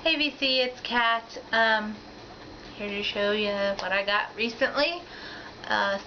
Hey VC, it's Kat. Here to show you what I got recently.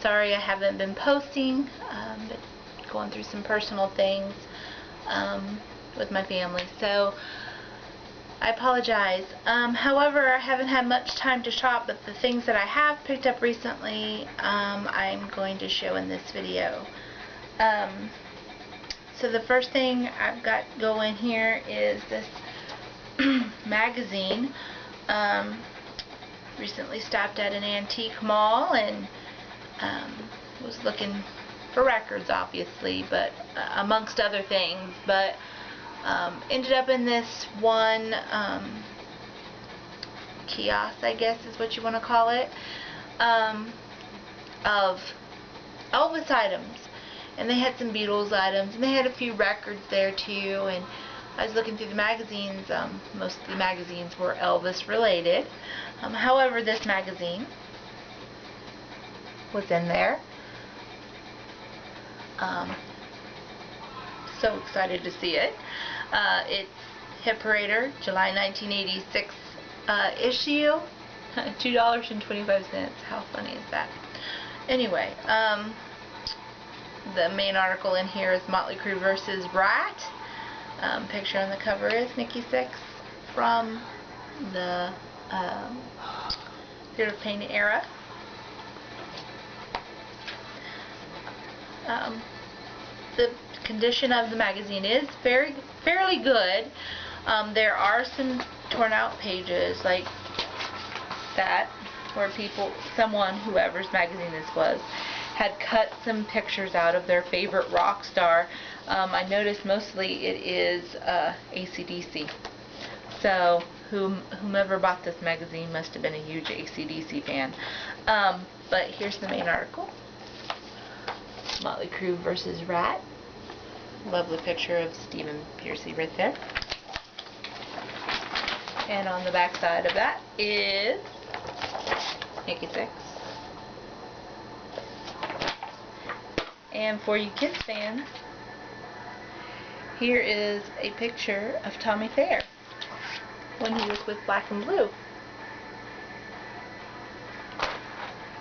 Sorry I haven't been posting, but going through some personal things with my family, so I apologize. However, I haven't had much time to shop, but the things that I have picked up recently, I'm going to show in this video. So the first thing I've got going here is this magazine. Recently stopped at an antique mall and was looking for records, obviously, but amongst other things, but ended up in this one kiosk, I guess is what you want to call it, of Elvis items. And they had some Beatles items, and they had a few records there too. And I was looking through the magazines. Most of the magazines were Elvis related. However, this magazine was in there. So excited to see it. It's Hit Parader, July 1986 issue. $2.25. How funny is that? Anyway, the main article in here is Motley Crue versus Rat. Picture on the cover is Nikki Sixx from the Fear of Pain era. The condition of the magazine is fairly good. There are some torn out pages like that where whoever's magazine this was, had cut some pictures out of their favorite rock star. I noticed mostly it is AC/DC. So whomever bought this magazine must have been a huge AC/DC fan. But here's the main article. Motley Crue versus Rat. Lovely picture of Stephen Pearcy right there. And on the back side of that is Nikki Sixx. And for you Kiss fans, here is a picture of Tommy Thayer when he was with Black and Blue.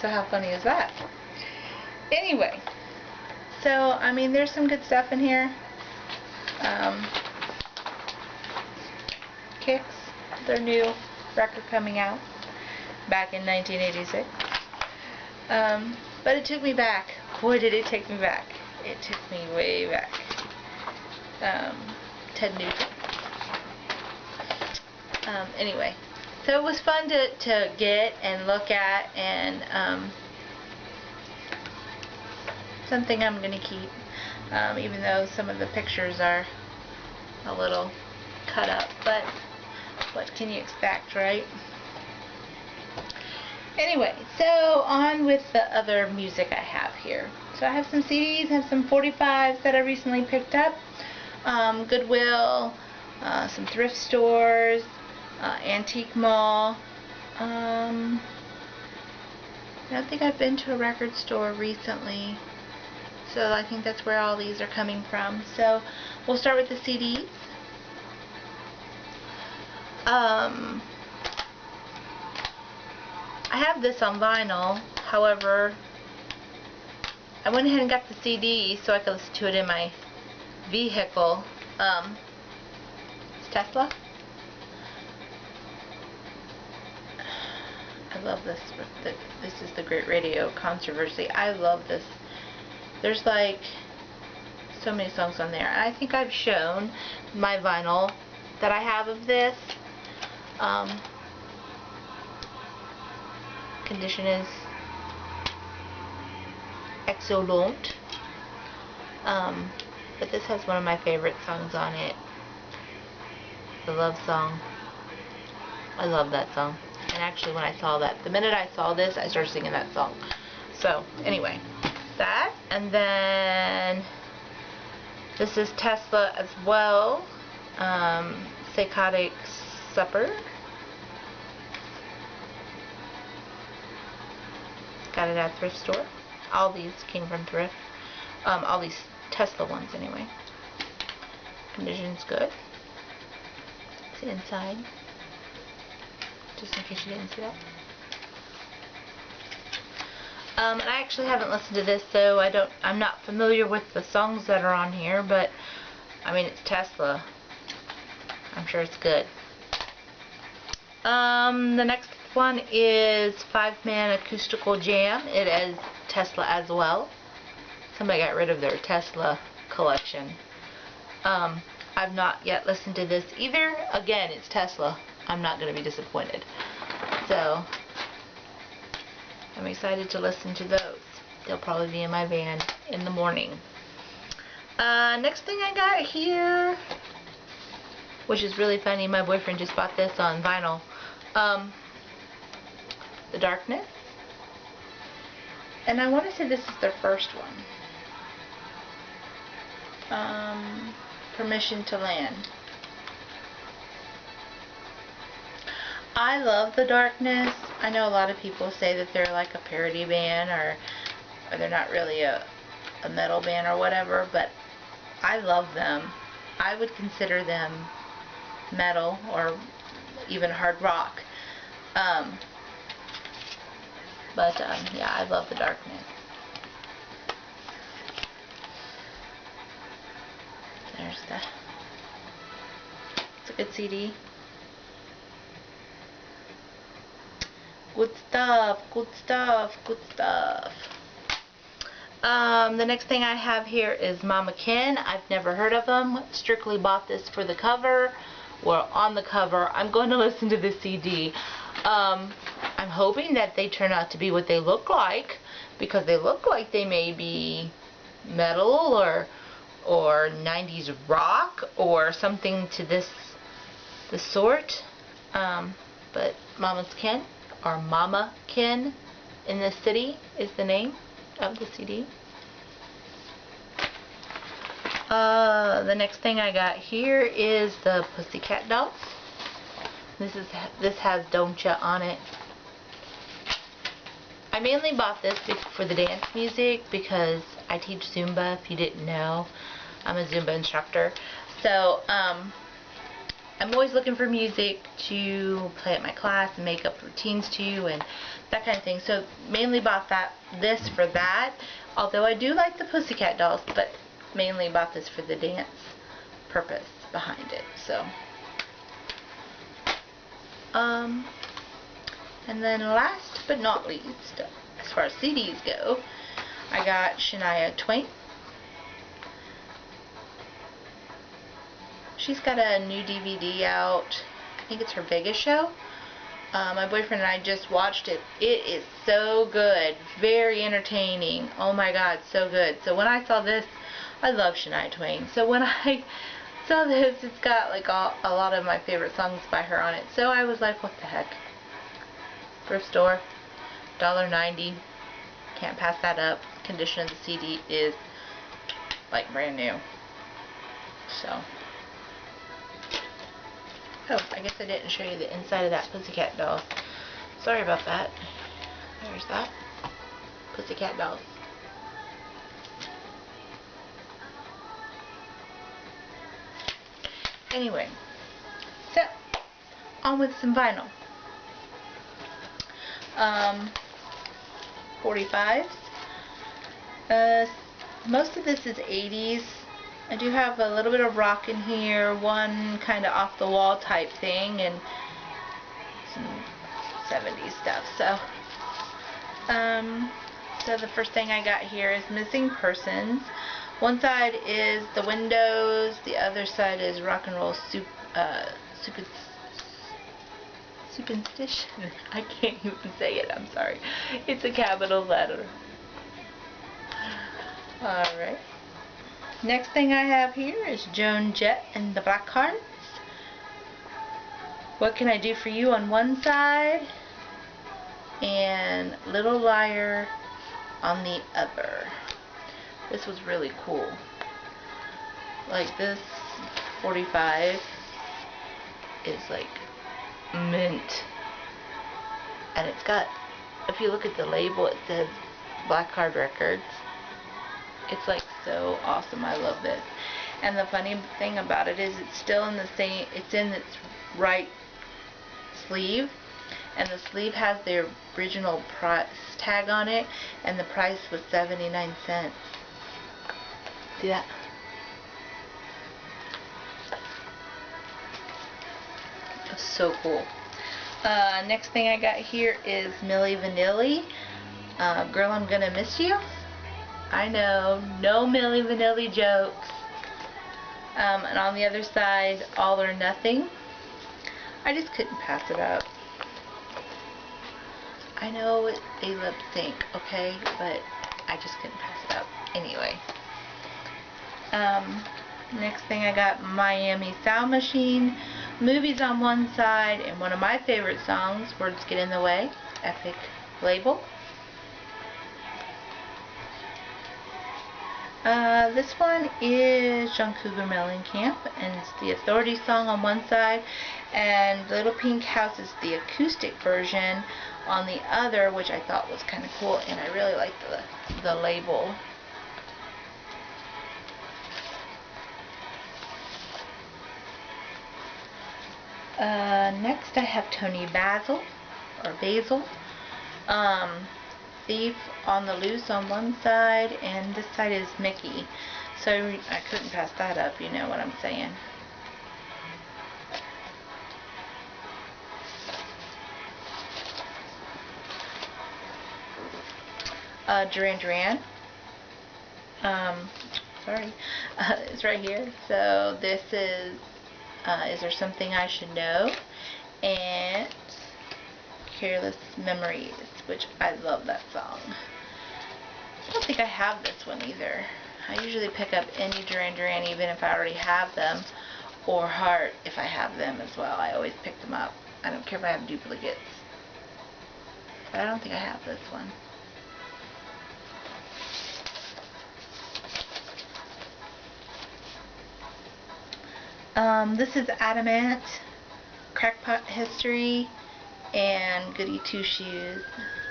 So how funny is that? Anyway, so I mean, there's some good stuff in here. Kicks, their new record coming out back in 1986. But it took me back. Boy, did it take me back. It took me way back. Ted Nugent. Anyway, so it was fun to get and look at, and something I'm going to keep, even though some of the pictures are a little cut up, but what can you expect, right? Anyway, so on with the other music I have here. So I have some CDs, I have some 45's that I recently picked up, Goodwill, some thrift stores, antique mall. I don't think I've been to a record store recently, so I think that's where all these are coming from. So we'll start with the CDs. I have this on vinyl, however, I went ahead and got the CD so I could listen to it in my vehicle. It's Tesla. I love this. This is the Great Radio Controversy. I love this. There's like so many songs on there. I think I've shown my vinyl that I have of this. Condition is excellent. But this has one of my favorite songs on it, the love song. I love that song, and actually when I saw that, the minute I saw this, I started singing that song. So anyway, that, and then this is Tesla as well, Psychotic Supper. Got it at a thrift store. All these came from thrift. All these Tesla ones anyway. Condition's good. It's inside. just in case you didn't see that. And I actually haven't listened to this, so I'm not familiar with the songs that are on here, but I mean, it's Tesla. I'm sure it's good. The next one is 5-Man Acoustical Jam. It is Tesla as well. Somebody got rid of their Tesla collection. I've not yet listened to this either. Again, it's Tesla. I'm not going to be disappointed. So, I'm excited to listen to those. They'll probably be in my van in the morning. Next thing I got here, which is really funny, my boyfriend just bought this on vinyl. The Darkness. And I want to say this is their first one. Permission to Land. I love The Darkness. I know a lot of people say that they're like a parody band, or they're not really a metal band or whatever, but I love them. I would consider them metal or even hard rock. Yeah, I love The Darkness. There's it's a good CD. Good stuff, good stuff, good stuff. The next thing I have here is Mama Ken. I've never heard of them. Strictly bought this for the cover. Well, on the cover. I'm going to listen to the CD. I'm hoping that they turn out to be what they look like, because they look like they may be metal or 90s rock or something to this sort. But Mama Ken in the City is the name of the CD. The next thing I got here is the Pussycat Dolls. This has Don't Ya on it. I mainly bought this for the dance music because I teach Zumba, if you didn't know. I'm a Zumba instructor. So, I'm always looking for music to play at my class and make up routines to, and that kind of thing. So, mainly bought this for that. Although I do like the Pussycat Dolls, but mainly bought this for the dance purpose behind it. So, and then last but not least, as far as CDs go, I got Shania Twain. She's got a new DVD out. I think it's her Vegas show. My boyfriend and I just watched it. It is so good. Very entertaining. Oh my god, so good. So when I saw this, I love Shania Twain. So when I saw this, it's got like a lot of my favorite songs by her on it. So I was like, what the heck. Thrift store, $1.90. Can't pass that up. Condition of the CD is like brand new. So. Oh, I guess I didn't show you the inside of that Pussycat Doll. Sorry about that. There's that. Pussycat Dolls. Anyway, so, on with some vinyl. 45's. Most of this is 80s. I do have a little bit of rock in here, one kind of off the wall type thing, and some 70s stuff. So the first thing I got here is Missing Persons. One side is The Windows, the other side is Rock and Roll Superstition. I can't even say it, I'm sorry. It's a capital letter. Alright. Next thing I have here is Joan Jett and the Blackhearts. What Can I Do For You on one side, and Little Liar on the other. This was really cool. Like, this 45 is like mint. And it's got, if you look at the label, it says Blackheart Records. It's like so awesome. I love this. And the funny thing about it is it's still in the same, it's in its right sleeve. and the sleeve has the original price tag on it, and the price was 79 cents. See that? That's so cool. Next thing I got here is Milli Vanilli. Girl, I'm Gonna Miss You. I know, no Milli Vanilli jokes. And on the other side, All or Nothing. I just couldn't pass it up. I know they lip sync, okay, but I just couldn't pass it up. Anyway. Next thing I got Miami Sound Machine. Movies on one side, and one of my favorite songs, Words Get in the Way, Epic label. This one is John Cougar Mellencamp, and it's the Authority song on one side, and Little Pink House is the acoustic version on the other, which I thought was kind of cool, and I really like the label. Next I have Tony Basil, or Basil. Thief on the Loose on one side, and this side is Mickey. So I couldn't pass that up, you know what I'm saying. Duran Duran. Sorry. It's right here. So this is There Something I Should Know? And Careless Memories, which I love that song. I don't think I have this one either. I usually pick up any Duran Duran even if I already have them, or Heart if I have them as well. I always pick them up. I don't care if I have duplicates. But I don't think I have this one. This is Adamant, Crackpot History, and Goody Two Shoes.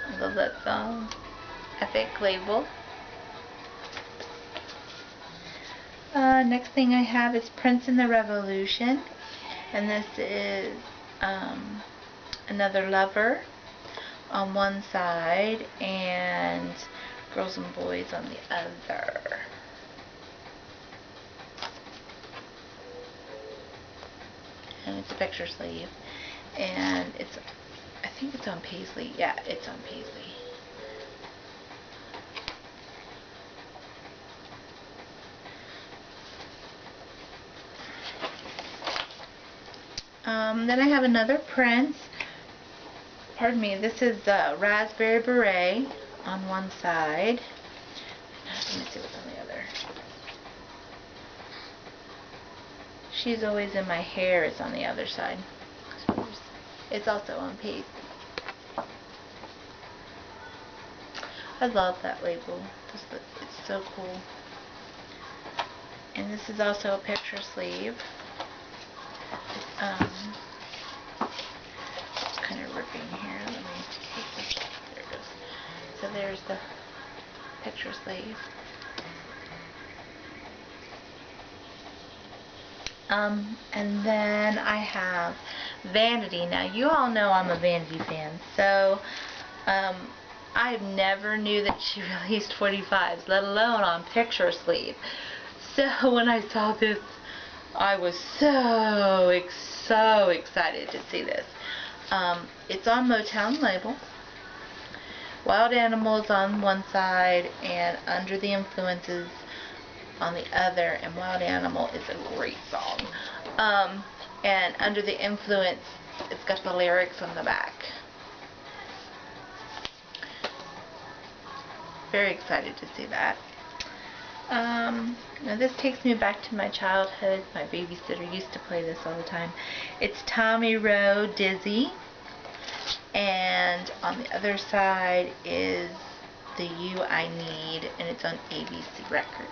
I love that song. Epic label. Next thing I have is Prince and the Revolution, and this is Another Lover on one side and Girls and Boys on the other. And it's a picture sleeve, and I think it's on paisley. Yeah, it's on paisley. Then I have another Prince. Pardon me, this is Raspberry Beret on one side. Let me see what's on the other. She's Always in My Hair is on the other side. It's also on paisley. I love that label. It's so cool. And this is also a picture sleeve. It's kind of ripping here. Let me take this. There it goes. So there's the picture sleeve. And then I have Vanity. Now you all know I'm a Vanity fan, so I never knew that she released 45's, let alone on picture sleeve. So when I saw this, I was so excited to see this. It's on Motown label. Wild Animals on one side and Under the Influences on the other, and Wild Animal is a great song. And Under the Influence, it's got the lyrics on the back. Very excited to see that. Now this takes me back to my childhood. My babysitter used to play this all the time. It's Tommy Roe, Dizzy, and on the other side is The You I Need, and it's on ABC Records.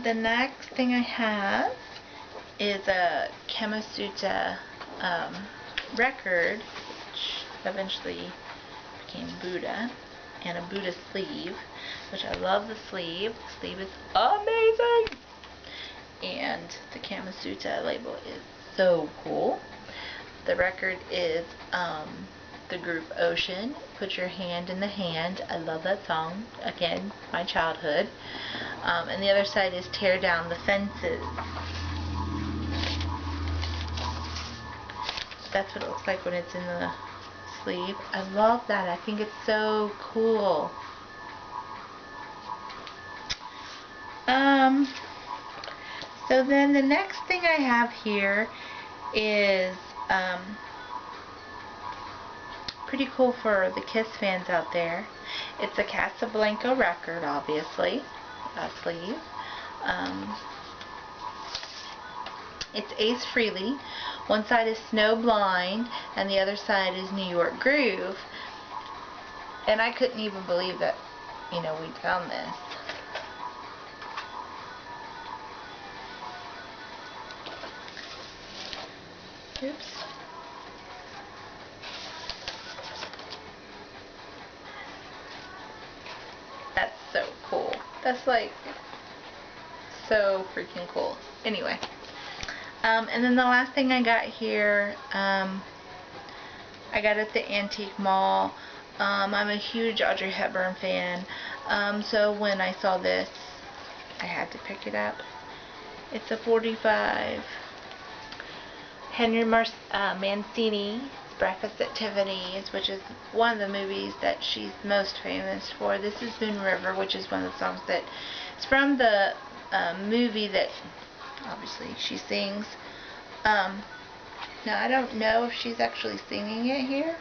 The next thing I have is a Kamasutra record, which eventually became Buddha, and a Buddha sleeve, which I love the sleeve. The sleeve is amazing! And the Kama Suta label is so cool. The record is the group Ocean, Put Your Hand in the Hand. I love that song. Again, my childhood. And the other side is Tear Down the Fences. That's what it looks like when it's in the sleeve. I love that. I think it's so cool. So then the next thing I have here is pretty cool for the Kiss fans out there. It's a Casablanca record, obviously. A sleeve. It's Ace Frehley. One side is Snow Blind and the other side is New York Groove. And I couldn't even believe that, you know, we'd found this. Oops. That's so cool. That's like so freaking cool. Anyway. And then the last thing I got here, I got at the Antique Mall. I'm a huge Audrey Hepburn fan. So when I saw this, I had to pick it up. It's a 45 Henry Mancini Breakfast at Tiffany's, which is one of the movies that she's most famous for. This is Moon River, which is one of the songs that it's from the movie that obviously she sings. Now I don't know if she's actually singing it here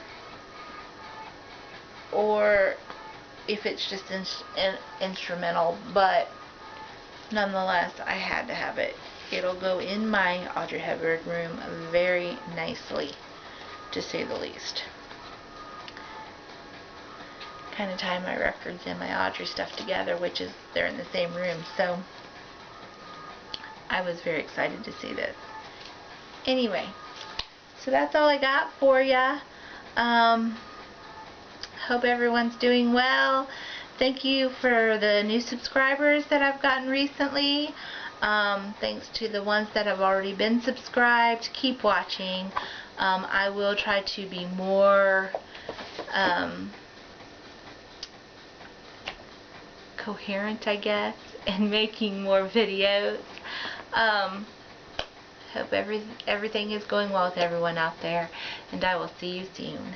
or if it's just instrumental, but nonetheless I had to have it. It'll go in my Audrey Hepburn room very nicely, to say the least. Kind of tie my records and my Audrey stuff together, which is they're in the same room, so I was very excited to see this. Anyway, so that's all I got for ya. Hope everyone's doing well. Thank you for the new subscribers that I've gotten recently. Thanks to the ones that have already been subscribed. Keep watching. I will try to be more coherent, I guess, in making more videos. Hope everything is going well with everyone out there, and I will see you soon.